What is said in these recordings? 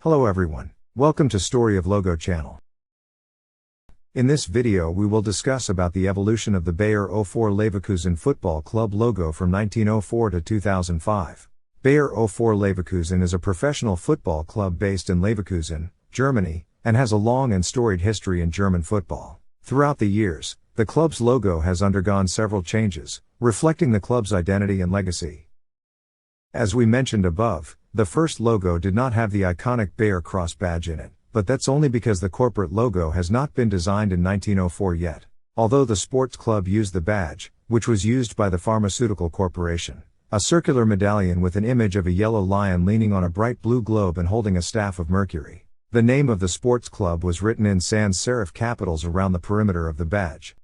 Hello everyone. Welcome to Story of Logo channel. In this video we will discuss about the evolution of the Bayer 04 Leverkusen football club logo from 1904 to 2005. Bayer 04 Leverkusen is a professional football club based in Leverkusen, Germany, and has a long and storied history in German football. Throughout the years, the club's logo has undergone several changes, reflecting the club's identity and legacy. As we mentioned above, the first logo did not have the iconic Bayer cross badge in it, but that's only because the corporate logo has not been designed in 1904 yet. Although the sports club used the badge, which was used by the pharmaceutical corporation, a circular medallion with an image of a yellow lion leaning on a bright blue globe and holding a staff of mercury. The name of the sports club was written in sans serif capitals around the perimeter of the badge.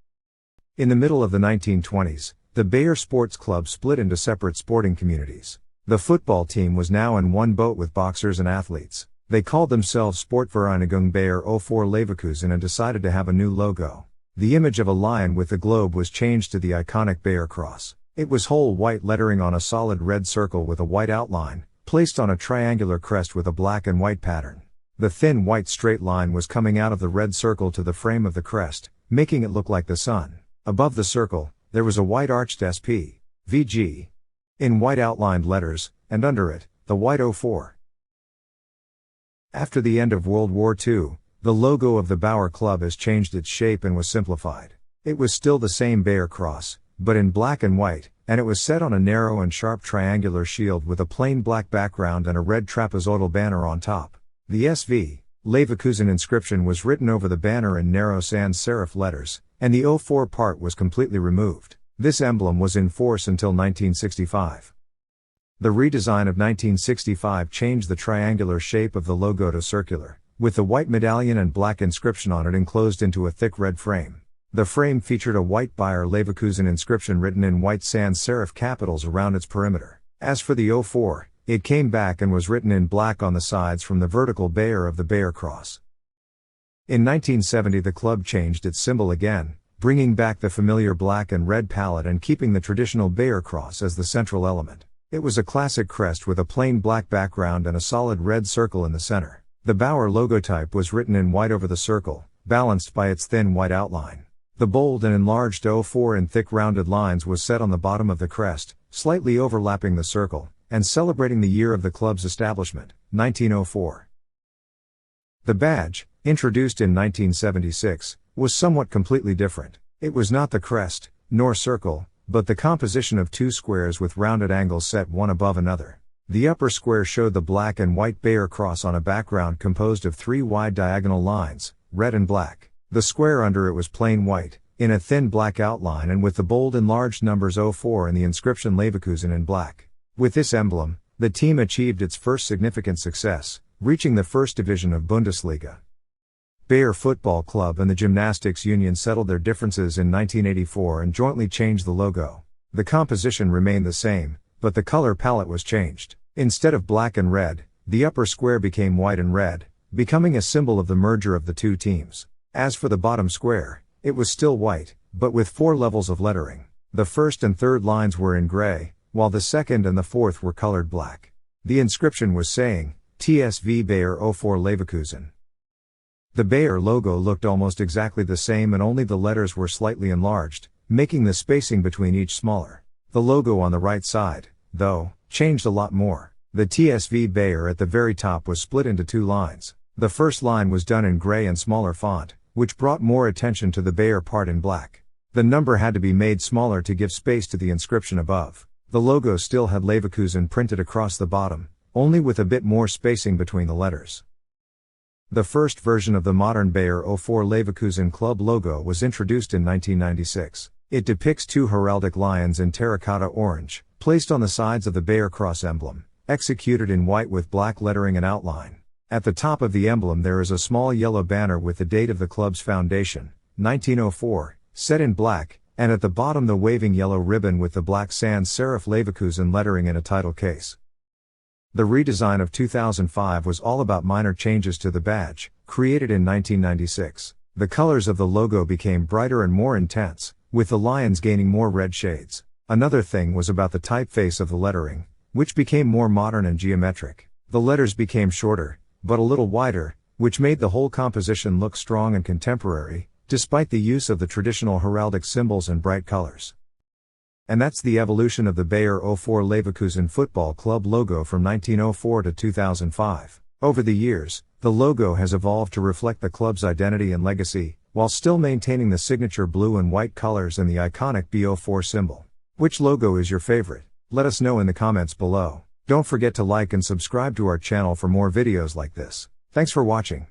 In the middle of the 1920s, the Bayer Sports Club split into separate sporting communities. The football team was now in one boat with boxers and athletes. They called themselves Sportvereinigung Bayer 04 Leverkusen and decided to have a new logo. The image of a lion with the globe was changed to the iconic Bayer cross. It was whole white lettering on a solid red circle with a white outline, placed on a triangular crest with a black and white pattern. The thin white straight line was coming out of the red circle to the frame of the crest, making it look like the sun. Above the circle, there was a white arched SP, VG, in white outlined letters, and under it, the white 04. After the end of World War II, the logo of the Bayer Club has changed its shape and was simplified. It was still the same Bayer cross, but in black and white, and it was set on a narrow and sharp triangular shield with a plain black background and a red trapezoidal banner on top. The SV, Leverkusen inscription was written over the banner in narrow sans serif letters, and the 04 part was completely removed. This emblem was in force until 1965. The redesign of 1965 changed the triangular shape of the logo to circular, with the white medallion and black inscription on it enclosed into a thick red frame. The frame featured a white Bayer Leverkusen inscription written in white sans serif capitals around its perimeter. As for the 04, it came back and was written in black on the sides from the vertical Bayer of the Bayer cross. In 1970 the club changed its symbol again, bringing back the familiar black and red palette and keeping the traditional Bayer cross as the central element. It was a classic crest with a plain black background and a solid red circle in the center. The Bayer logotype was written in white over the circle, balanced by its thin white outline. The bold and enlarged 04 in thick rounded lines was set on the bottom of the crest, slightly overlapping the circle, and celebrating the year of the club's establishment, 1904. The badge, introduced in 1976, was somewhat completely different. It was not the crest, nor circle, but the composition of two squares with rounded angles set one above another. The upper square showed the black and white Bayer cross on a background composed of three wide diagonal lines, red and black. The square under it was plain white, in a thin black outline and with the bold enlarged numbers 04 and the inscription Leverkusen in black. With this emblem, the team achieved its first significant success, reaching the first division of Bundesliga. Bayer Football Club and the Gymnastics Union settled their differences in 1984 and jointly changed the logo. The composition remained the same, but the color palette was changed. Instead of black and red, the upper square became white and red, becoming a symbol of the merger of the two teams. As for the bottom square, it was still white, but with 4 levels of lettering. The first and third lines were in gray, while the second and the fourth were colored black. The inscription was saying, TSV Bayer 04 Leverkusen. The Bayer logo looked almost exactly the same and only the letters were slightly enlarged, making the spacing between each smaller. The logo on the right side, though, changed a lot more. The TSV Bayer at the very top was split into 2 lines. The first line was done in gray and smaller font, which brought more attention to the Bayer part in black. The number had to be made smaller to give space to the inscription above. The logo still had Leverkusen printed across the bottom, only with a bit more spacing between the letters. The first version of the modern Bayer 04 Leverkusen club logo was introduced in 1996. It depicts 2 heraldic lions in terracotta orange, placed on the sides of the Bayer cross emblem, executed in white with black lettering and outline. At the top of the emblem there is a small yellow banner with the date of the club's foundation, 1904, set in black, and at the bottom the waving yellow ribbon with the black sans serif Leverkusen lettering in a title case. The redesign of 2005 was all about minor changes to the badge, created in 1996. The colors of the logo became brighter and more intense, with the lions gaining more red shades. Another thing was about the typeface of the lettering, which became more modern and geometric. The letters became shorter, but a little wider, which made the whole composition look strong and contemporary, despite the use of the traditional heraldic symbols and bright colors. And that's the evolution of the Bayer 04 Leverkusen Football Club logo from 1904 to 2005. Over the years, the logo has evolved to reflect the club's identity and legacy, while still maintaining the signature blue and white colors and the iconic B04 symbol. Which logo is your favorite? Let us know in the comments below. Don't forget to like and subscribe to our channel for more videos like this. Thanks for watching.